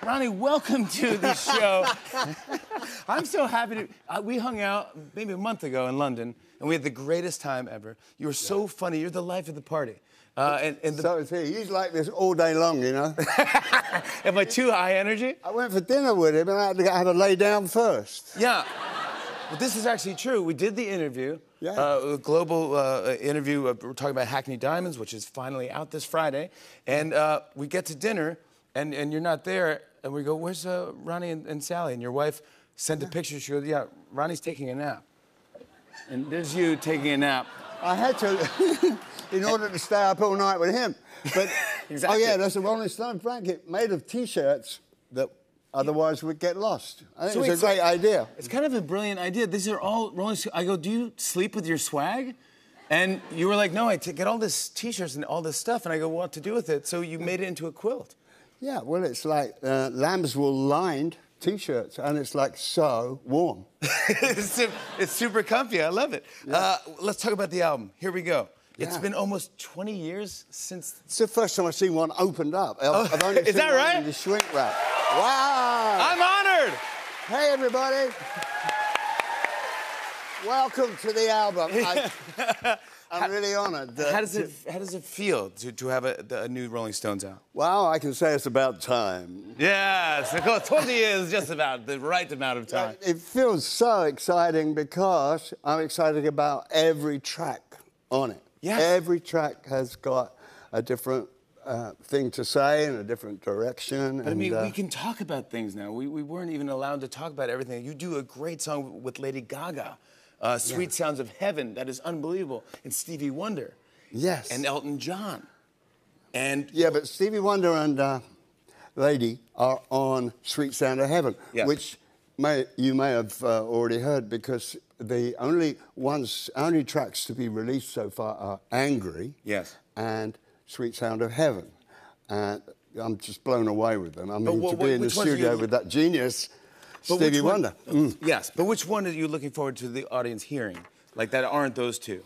Ronnie, welcome to the show. I'm so happy to... we hung out maybe a month ago in London, and we had the greatest time ever. You were so funny. You're the life of the party. So is he. He's like this all day long, you know. Am I too high energy? I went for dinner with him, and I had to lay down first. Yeah. But this is actually true. We did the interview, yeah. A global interview. We're talking about Hackney Diamonds, which is finally out this Friday. And we get to dinner, and you're not there. And we go, where's Ronnie and Sally? And your wife sent a picture. She goes, yeah, Ronnie's taking a nap. And there's you taking a nap. I had to, in order to stay up all night with him. But, exactly. Oh, yeah, that's a Rolling Stone blanket made of T-shirts that otherwise would get lost. I think it's a great idea. It's kind of a brilliant idea. These are all Rolling Stones. I go, do you sleep with your swag? And you were like, no, I get all this T-shirts and all this stuff. And I go, what to do with it? So you made it into a quilt. Yeah, well, it's like lambswool-lined T-shirts, and it's like so warm. It's super comfy. I love it. Yeah. Let's talk about the album. Here we go. Yeah. It's been almost 20 years since... It's the first time I've seen one opened up. I've only is seen that right? One in the shrink wrap. Wow! I'm honored! Hey, everybody. Welcome to the album. I'm really honored. How does it feel to have a new Rolling Stones out? Well, I can say it's about time. Yes, because 20 years is just about the right amount of time. It feels so exciting because I'm excited about every track on it. Yes. Every track has got a different thing to say and a different direction. But I mean, we can talk about things now. We weren't even allowed to talk about everything. You do a great song with Lady Gaga. Sweet Sounds of Heaven, that is unbelievable. And Stevie Wonder. Yes. And Elton John. And... Yeah, but Stevie Wonder and Lady are on Sweet Sound of Heaven, which you may have already heard, because the only tracks to be released so far are Angry and Sweet Sound of Heaven. And I'm just blown away with them. I mean, to be in the studio with that genius... Stevie Wonder. Yes, but which one are you looking forward to the audience hearing? Like, that aren't those two?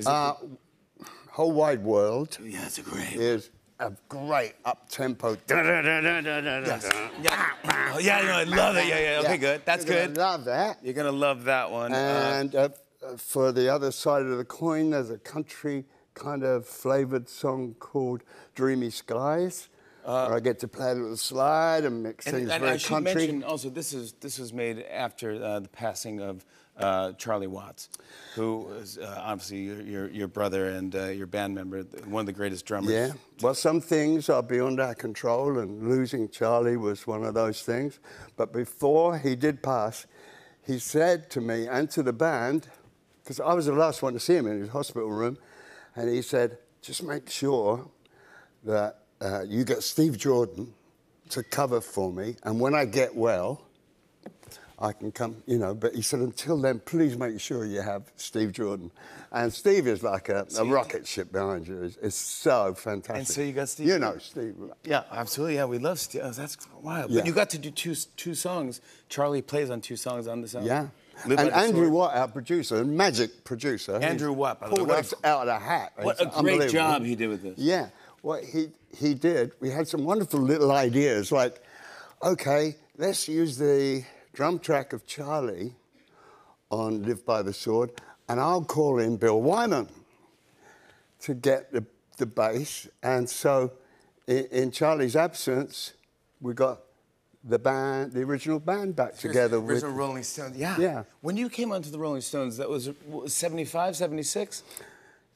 Whole Wide World. Yeah, that's a great is a great up-tempo. Yes. Yeah, I love it. Yeah. Okay, good. That's good. Love that. You're gonna love that one. And for the other side of the coin, there's a country kind of flavoured song called Dreamy Skies. Where I get to play a little slide and mix things very country. I should mention also, this was made after the passing of Charlie Watts, who is obviously your brother and your band member, one of the greatest drummers. Yeah, well, some things are beyond our control, and losing Charlie was one of those things. But before he did pass, he said to me and to the band, because I was the last one to see him in his hospital room, and he said, just make sure that you get Steve Jordan to cover for me, and when I get well, I can come, you know. But he said, until then, please make sure you have Steve Jordan. And Steve is like a rocket ship behind you. It's so fantastic. And so you got Steve. You know Steve. Yeah, absolutely. Yeah, we love Steve. Oh, that's wild. Yeah. But you got to do two songs. Charlie plays on 2 songs on this album. Yeah. And Andrew Watt, our producer, magic producer. Andrew Watt, by the way. Pulled us out of the hat. What a great job he did with this. Yeah. What he did, we had some wonderful little ideas, like, OK, let's use the drum track of Charlie on Live by the Sword, and I'll call in Bill Wyman to get the bass. And so in Charlie's absence, we got the original band back together. The original Rolling Stones, yeah. When you came onto the Rolling Stones, that was 75, 76?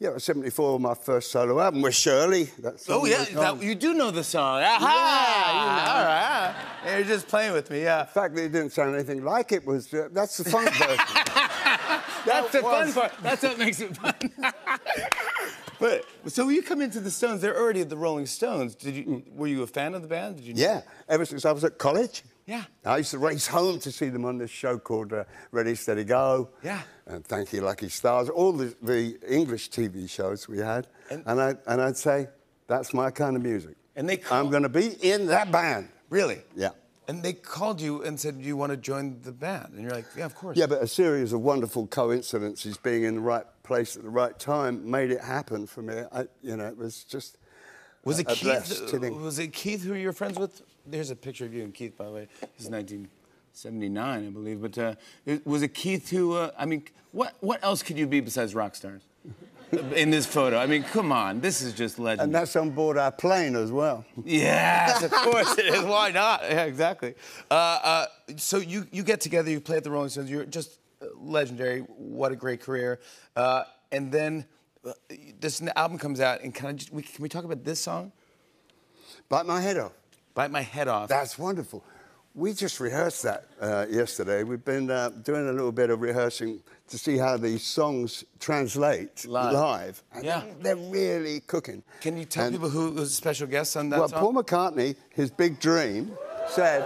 Yeah, it was 74, my first solo album with Shirley. You do know the song. Aha! Yeah, all right. You're just playing with me, yeah. The fact that it didn't sound anything like it was, that's the fun version. That's the fun part. That's what makes it fun. But, so when you come into the Stones, they're already the Rolling Stones. Were you a fan of the band? Did you know? Yeah, ever since I was at college. Yeah. I used to race home to see them on this show called Ready, Steady, Go. Yeah. And Thank You, Lucky Stars, all the English TV shows we had. And I'd say, that's my kind of music. And I'm going to be in that band. Really? Yeah. And they called you and said, do you want to join the band? And you're like, yeah, of course. Yeah, but a series of wonderful coincidences, being in the right place at the right time, made it happen for me. You know, it was just Was it address Keith? to them. Was it Keith who you were friends with? There's a picture of you and Keith, by the way. This is 1979, I believe. But was it Keith who? I mean, what else could you be besides rock stars? In this photo, I mean, come on, this is just legendary. And that's on board our plane as well. Yes, of course it is. Why not? Yeah, exactly. So you get together, you play at the Rolling Stones. You're just legendary. What a great career. And then this album comes out, and can we talk about this song? Bite My Head Off. Bite My Head Off. That's wonderful. We just rehearsed that yesterday. We've been doing a little bit of rehearsing to see how these songs translate live. And yeah. They're really cooking. Can you tell people who was a special guest on that song? Well, Paul McCartney, his big dream, said...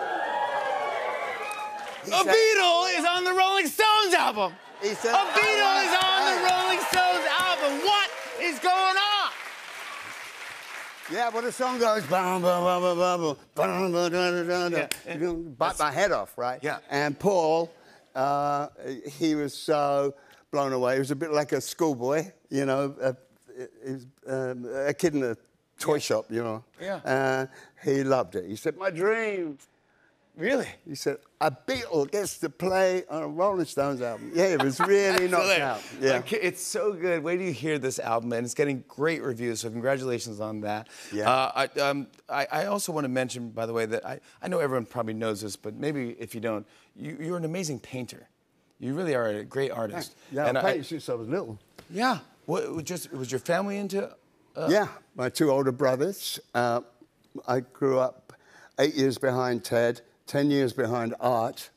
A Beatle is on the Rolling Stones album! He said, a Beatle is on the Rolling Stones album! What is going on? Yeah, well, the song goes... Bite my head off, right? Yeah. And Paul, he was so blown away. He was a bit like a schoolboy, you know, a kid in a toy shop, you know. Yeah. He loved it. He said, my dream. Really? He said, a Beatle gets to play on a Rolling Stones album. Yeah, it was really knocked out. Yeah. Like, it's so good. Wait till you hear this album, and it's getting great reviews, so congratulations on that. Yeah. I also want to mention, by the way, that I know everyone probably knows this, but maybe if you don't, you're an amazing painter. You really are a great artist. Yeah, I painted since I was little. Yeah. Was your family into... Yeah, my two older brothers. I grew up 8 years behind Ted, 10 years behind Art,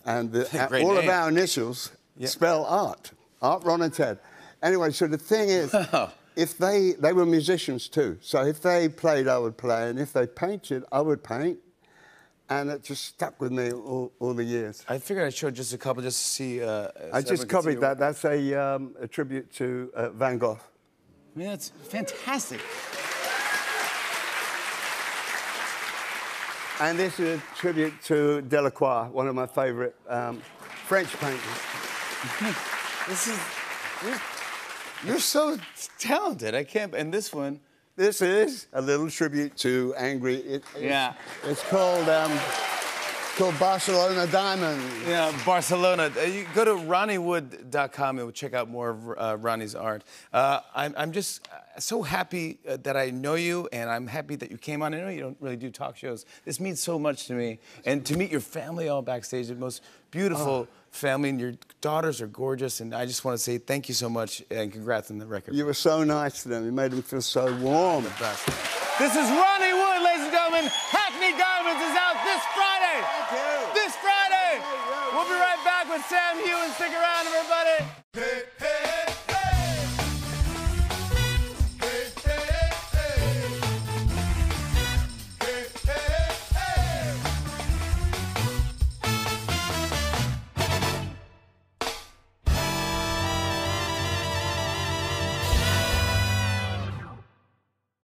and all of our initials spell Art. Art, Ron, and Ted. Anyway, so the thing is, if they were musicians too, so if they played, I would play, and if they painted, I would paint, and it just stuck with me all the years. I figured I'd show just a couple just to see... I just copied that. That's a tribute to Van Gogh. I mean, that's fantastic. And this is a tribute to Delacroix, one of my favourite French painters. You're so talented. I can't. And this one. This is a little tribute to Angry. It's called Barcelona Diamond. Yeah, Barcelona. You go to ronniewood.com and check out more of Ronnie's art. I'm just so happy that I know you, and I'm happy that you came on. I know you don't really do talk shows. This means so much to me. And to meet your family all backstage, the most beautiful family, and your daughters are gorgeous. And I just want to say thank you so much, and congrats on the record. You were so nice to them. You made them feel so warm. The best. This is Ronnie Wood, ladies and gentlemen. Hackney Diamonds is out this Friday. Thank you. This Friday. We'll be right back with Sam Heughan. Stick around, everybody.